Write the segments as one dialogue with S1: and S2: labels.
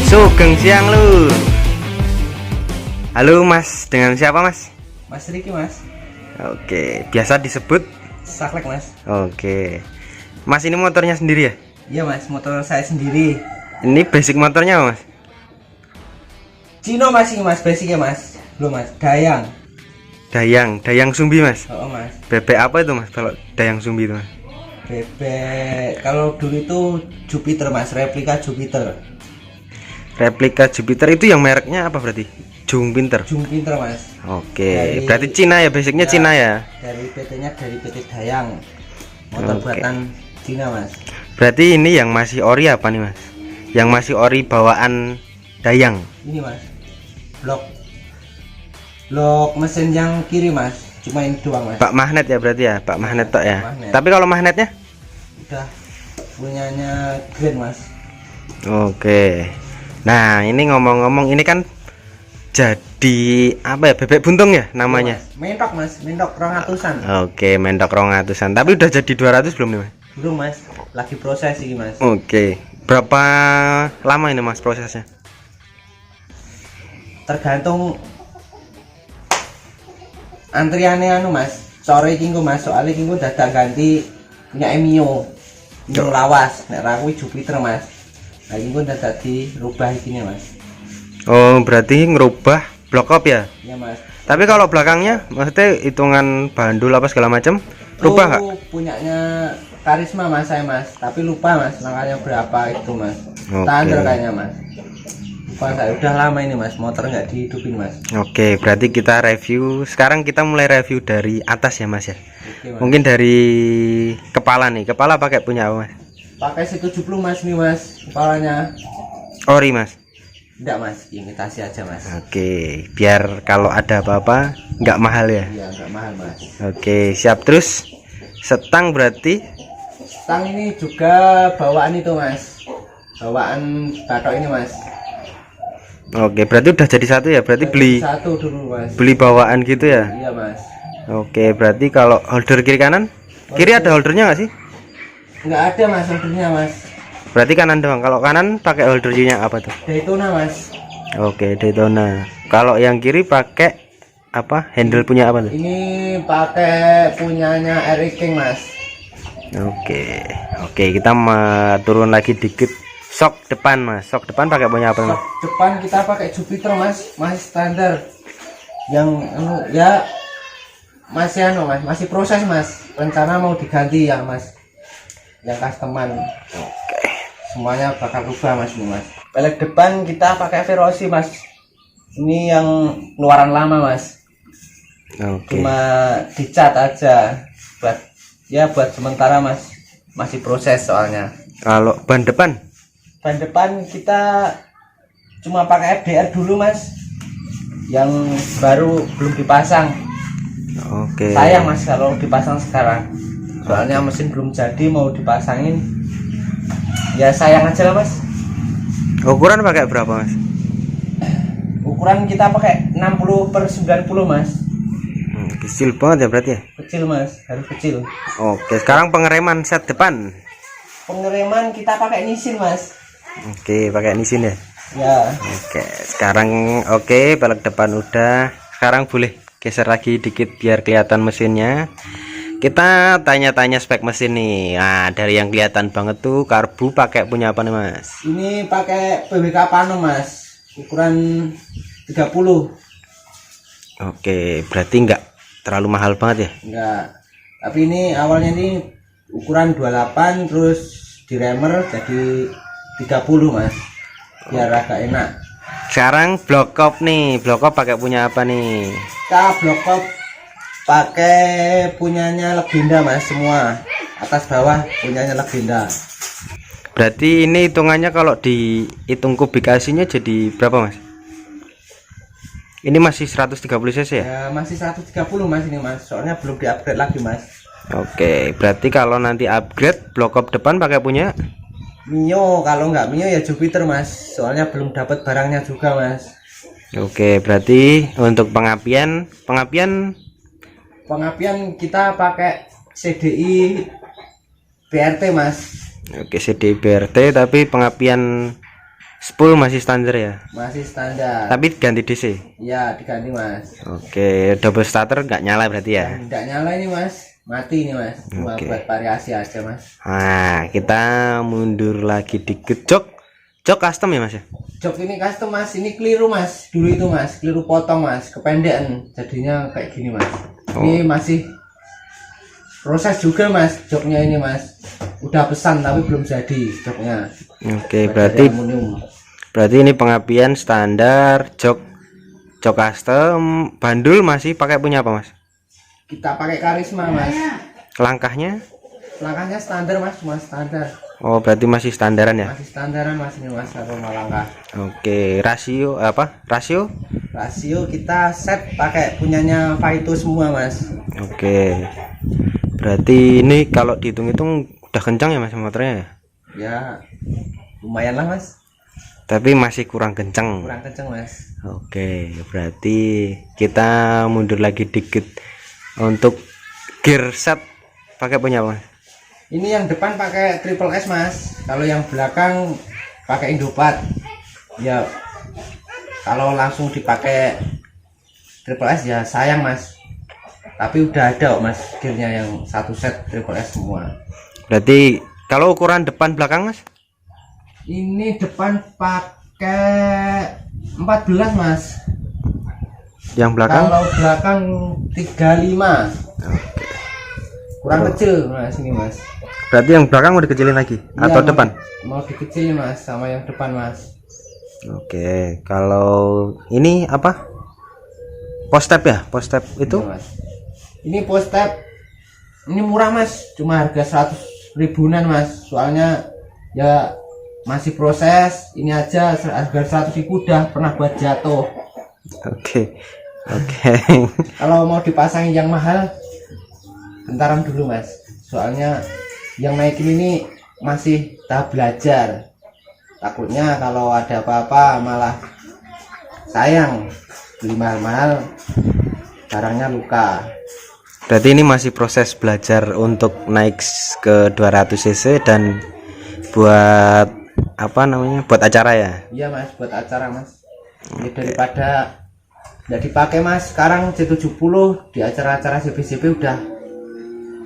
S1: Sugeng siang lu. Halo Mas, dengan siapa Mas?
S2: Mas Riki Mas.
S1: Oke, biasa disebut
S2: Saklek Mas.
S1: Oke. Mas ini motornya sendiri ya?
S2: Iya Mas, motor saya sendiri.
S1: Ini basic motornya apa, Mas?
S2: Cino Mas, ini Mas, basicnya Mas. Belum Mas, Dayang.
S1: Dayang Sumbi Mas.
S2: Oh Mas.
S1: Bebek apa itu Mas kalau Dayang Sumbi itu Mas?
S2: Bebek kalau dulu itu Jupiter Mas, replika Jupiter.
S1: Replika Jupiter itu yang mereknya apa berarti? Jung Pinter.
S2: Jung Pinter Mas.
S1: Oke, berarti Cina ya, basicnya Cina ya.
S2: Dari PT-nya dari PT Dayang. Motor buatan Cina Mas.
S1: Berarti ini yang masih ori apa nih Mas? Yang masih ori bawaan Dayang.
S2: Ini Mas. Blok mesin yang kiri Mas. Cuma ini doang Mas.
S1: Bak magnet ya berarti ya, bak magnet tok ya.
S2: Magnet.
S1: Tapi kalau magnetnya?
S2: Udah punyanya Grand Mas.
S1: Oke. Nah, ini ngomong-ngomong ini kan jadi apa ya? Bebek buntung ya namanya?
S2: Mentok Mas, mentok 200-an.
S1: Oke, mentok 200-an. Tapi udah jadi 200 belum nih Mas?
S2: Belum Mas, lagi proses sih Mas.
S1: Oke. Berapa lama ini Mas prosesnya?
S2: Tergantung antriannya anu Mas. Sore iki engko Mas, soalnya iki engko dadak ganti punya Mio lawas, nek ra kuwi Jupiter Mas. Nah iki engko dadak dirubah iki Mas.
S1: Oh, berarti ngerubah blok up ya?
S2: Iya Mas.
S1: Tapi kalau belakangnya maksudnya hitungan bandul apa segala macam, rubah nggak?
S2: Punyanya Karisma Mas saya Mas, tapi lupa Mas makanya berapa itu Mas.
S1: Oke.
S2: Standar kayaknya Mas. Lupa saya, udah lama ini Mas, motor nggak dihidupin Mas.
S1: Oke, berarti kita review. Sekarang kita mulai review dari atas ya Mas ya.
S2: Oke, Mas.
S1: Mungkin dari kepala nih. Kepala pakai punya apa Mas?
S2: Pakai 170 Mas nih Mas, kepalanya.
S1: Ori Mas.
S2: Enggak Mas, imitasi aja Mas.
S1: Oke, biar kalau ada apa-apa nggak mahal ya.
S2: Iya, enggak mahal Mas.
S1: Oke, siap. Terus setang berarti
S2: Stang ini juga bawaan itu Mas. Bawaan batok ini Mas.
S1: oke, berarti udah jadi satu ya. Berarti beli
S2: Satu dulu Mas.
S1: beli bawaan gitu ya.
S2: Iya Mas.
S1: Oke, berarti kalau holder kiri kanan, kiri ada holdernya nggak sih?
S2: Enggak ada Mas holdernya Mas.
S1: Berarti kanan doang. Kalau kanan pakai holdernya apa tuh?
S2: Daytona Mas.
S1: Oke, Daytona. Kalau yang kiri pakai apa? Handle punya apa tuh?
S2: Ini pakai punyanya Eric King Mas.
S1: Oke, kita turun lagi dikit. Sok depan Mas. Sok depan pakai punya apa Mas?
S2: Depan kita pakai Jupiter Mas, masih standar. Yang ya masih Mas, masih proses Mas. Rencana mau diganti ya Mas. Yang customan.
S1: Oke.
S2: Semuanya bakal rubah Mas ini Mas. Pelek depan kita pakai Verosi Mas. Ini yang keluaran lama Mas.
S1: Oke.
S2: Cuma dicat aja buat sementara Mas. Masih proses soalnya.
S1: Kalau ban depan?
S2: Ban depan kita cuma pakai FDR dulu Mas. Yang baru belum dipasang.
S1: Oke.
S2: Sayang Mas kalau dipasang sekarang. Soalnya mesin belum jadi, mau dipasangin. Ya sayang aja lah Mas.
S1: Ukuran pakai berapa Mas?
S2: Ukuran kita pakai 60/90 Mas.
S1: Kecil banget ya berarti ya?
S2: Kecil Mas, harus kecil.
S1: Oke, sekarang pengereman set depan.
S2: Pengereman kita pakai Nissin Mas.
S1: Oke, pakai Nissin ya?
S2: Ya.
S1: Oke, sekarang oke, pelek depan udah. Sekarang boleh geser lagi dikit biar kelihatan mesinnya. Kita tanya-tanya spek mesin nih. Nah, dari yang kelihatan banget tuh karbu pakai punya apa nih Mas?
S2: Ini pakai PWK Pano Mas. Ukuran 30.
S1: Oke, berarti enggak terlalu mahal banget ya?
S2: Enggak. Tapi ini awalnya ini ukuran 28 terus diremer jadi 30 Mas. Biar agak enak.
S1: Sekarang block up nih, block up pakai punya apa nih?
S2: Kita block up pakai punyanya Legenda mas, semua atas bawah punyanya Legenda.
S1: Berarti ini hitungannya kalau dihitung kubikasinya jadi berapa mas? Ini masih 130 cc ya?
S2: Ya masih 130 mas ini mas, soalnya belum di-upgrade lagi mas.
S1: Oke, berarti kalau nanti upgrade block up depan pakai punya
S2: Mio, kalau nggak Mio ya Jupiter mas, soalnya belum dapat barangnya juga mas.
S1: Oke, berarti untuk pengapian
S2: kita pakai CDI BRT mas.
S1: oke, CDI BRT, tapi pengapian spool masih standar ya?
S2: Masih standar.
S1: Tapi ganti DC?
S2: Ya diganti mas.
S1: Oke, double starter nggak nyala berarti ya?
S2: Nggak nyala ini mas, mati ini mas, cuma
S1: Oke.
S2: buat variasi aja mas.
S1: Nah, kita mundur lagi dikit. Jok custom ya mas ya?
S2: Jok ini custom mas, ini keliru mas, dulu itu mas, keliru potong mas, kependekan, jadinya kayak gini mas. Ini masih proses juga mas, joknya ini mas, udah pesan tapi belum jadi joknya.
S1: Oke,
S2: Dari aluminium.
S1: berarti ini pengapian standar, jok custom, bandul masih pakai punya apa mas?
S2: Kita pakai Karisma mas,
S1: Langkahnya?
S2: langkahnya standar mas, cuma standar,
S1: Oh, berarti masih standaran ya?
S2: masih standaran mas ini mas, aroma langkah.
S1: Oke, rasio apa? Rasio?
S2: Rasio kita set pakai punyanya Faito semua mas.
S1: Oke. Berarti ini kalau dihitung-hitung udah kencang ya mas motornya ya?
S2: Ya lumayan lah mas,
S1: Tapi masih kurang kencang.
S2: kurang kenceng mas.
S1: Oke, berarti kita mundur lagi dikit. Untuk gear set pakai punya apa mas?
S2: Ini yang depan pakai triple S mas, kalau yang belakang pakai Indopat. Ya kalau langsung dipakai triple S ya sayang mas, tapi udah ada kok mas gearnya yang satu set triple S semua.
S1: Berarti kalau ukuran depan belakang mas?
S2: Ini depan pakai 14 mas,
S1: Yang belakang?
S2: kalau belakang 35. Kurang kecil mas ini mas.
S1: Berarti yang belakang mau dikecilin lagi atau
S2: Iya,
S1: depan?
S2: mau dikecilin mas sama yang depan mas.
S1: Oke, kalau ini apa? Post step ya? Post step itu?
S2: Iya, mas. Ini post step ini murah mas, cuma harga 100 ribuan mas, soalnya ya masih proses. Ini aja harga 100 ribu udah pernah buat jatuh.
S1: Oke. Oke.
S2: Kalau mau dipasangin yang mahal bentaran dulu mas, soalnya yang naikin ini masih tahap belajar, takutnya kalau ada apa-apa malah sayang, beli mahal-mahal barangnya luka.
S1: Berarti ini masih proses belajar untuk naik ke 200 cc dan buat apa namanya? Buat acara ya?
S2: Iya mas, buat acara mas. Ini daripada nggak dipakai mas, sekarang C70 di acara-acara CBCB udah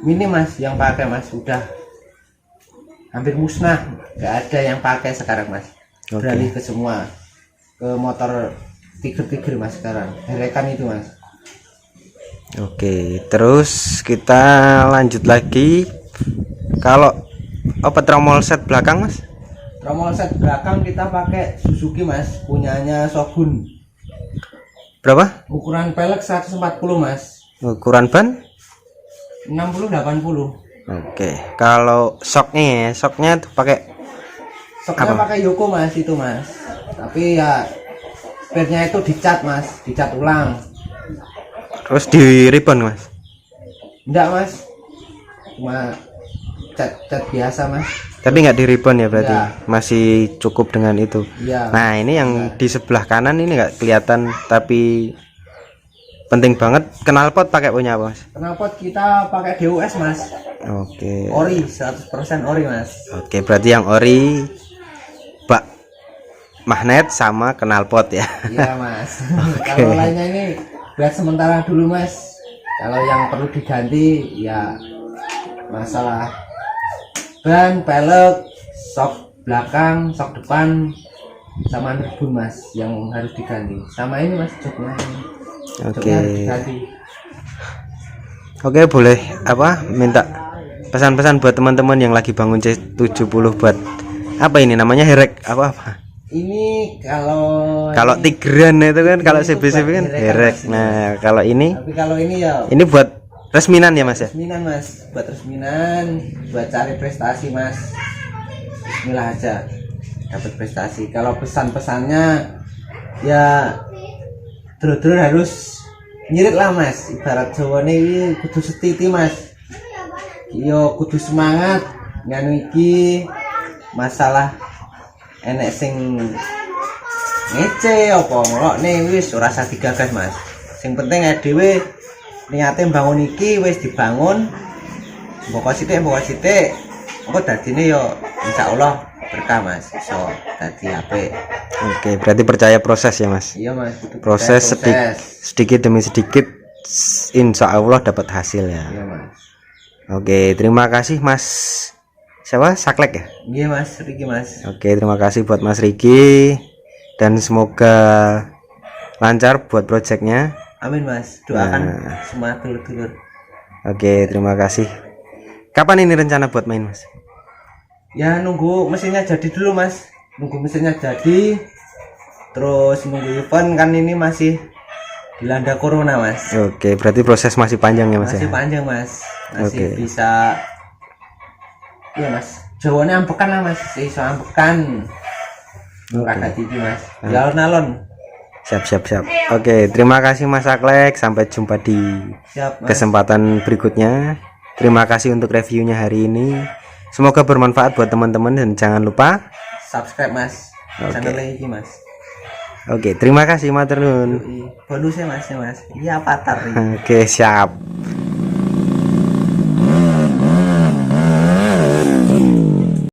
S2: minim mas yang pakai mas, udah hampir musnah, nggak ada yang pakai sekarang mas.
S1: Oke.
S2: Beralih ke semua ke motor tiger mas sekarang, herekan itu mas.
S1: Oke, terus kita lanjut lagi. Kalau apa tromol set belakang mas?
S2: Tromol set belakang kita pakai Suzuki mas, punyanya Shogun.
S1: Berapa?
S2: Ukuran pelek 140 mas,
S1: Ukuran ban?
S2: 60-80.
S1: Oke, kalau shocknya tuh pakai
S2: Soknya
S1: apa?
S2: pakai Yoko mas itu mas, tapi ya spare-nya itu dicat mas, dicat ulang.
S1: terus di ribbon mas?
S2: Enggak mas, cuma cat biasa mas.
S1: Tapi nggak di ribbon ya berarti?
S2: Nggak.
S1: Masih cukup dengan itu.
S2: Iya.
S1: Nah ini yang di sebelah kanan ini nggak kelihatan tapi penting banget. Knalpot pakai punya apa mas?
S2: Knalpot kita pakai DUS mas,
S1: Oke.
S2: ori 100% ori mas.
S1: Oke, berarti yang ori bak magnet sama knalpot ya.
S2: Iya mas. Kalau lainnya ini buat sementara dulu mas. Kalau yang perlu diganti ya masalah ban, pelek, sok belakang, sok depan, sama rebun mas yang harus diganti. Sama ini mas joknya.
S1: Oke.
S2: Joknya harus diganti.
S1: Oke, boleh apa minta pesan-pesan buat teman-teman yang lagi bangun C70 buat apa ini namanya herek apa
S2: Ini kalau
S1: tigran itu kan, kalau
S2: itu
S1: CBCB
S2: buat
S1: kan
S2: herek,
S1: herek.
S2: Mas, ini.
S1: Nah, kalau ini
S2: kalau ini ya
S1: ini buat resminan ya Mas ya?
S2: resminan Mas, buat resminan, buat cari prestasi Mas. Bismillah aja dapat prestasi. Kalau pesan-pesannya ya dulu harus nyirit lah Mas. Ibarat Jawa ini kudu setiti Mas. Yo kudu semangat nganu iki masalah enek sing ngece apa ngelokne wis ora usah digagas Mas. Sing penting dhewe niate bangun iki wis dibangun. Mbok sithik engko dadine yo insyaallah berkah Mas, iso dadi apik.
S1: Oke, berarti percaya proses ya Mas.
S2: Iya Mas, itu
S1: Proses sedikit demi sedikit insya Allah dapat hasil ya.
S2: Iya Mas.
S1: Oke, terima kasih Mas. Siapa? Saklek ya?
S2: Iya Mas, Riki Mas.
S1: Oke, terima kasih buat Mas Riki dan semoga lancar buat proyeknya.
S2: Amin Mas, doakan semua dulur-dulur.
S1: Oke, terima kasih. Kapan ini rencana buat main Mas?
S2: Ya nunggu mesinnya jadi dulu Mas. Nunggu mesinnya jadi. Terus nunggu event kan ini masih dilanda corona Mas.
S1: Oke, berarti proses masih panjang ya Mas
S2: Masih
S1: ya?
S2: panjang Mas. Masih
S1: Oke.
S2: bisa. Iya Mas. Jawabannya ambekan lah Mas. Iso ambekan. Ora iki Mas. Ya alon-alon.
S1: Siap. Oke, terima kasih Mas Saklek. Sampai jumpa di
S2: Siap Mas.
S1: kesempatan berikutnya. Terima kasih untuk reviewnya hari ini. Semoga bermanfaat buat teman-teman dan jangan lupa
S2: Subscribe Mas.
S1: Oke.
S2: Channel iki Mas.
S1: Oke, terima kasih matur nuwun.
S2: Bonusnya Mas ya Mas. Iya patar.
S1: Oke, siap.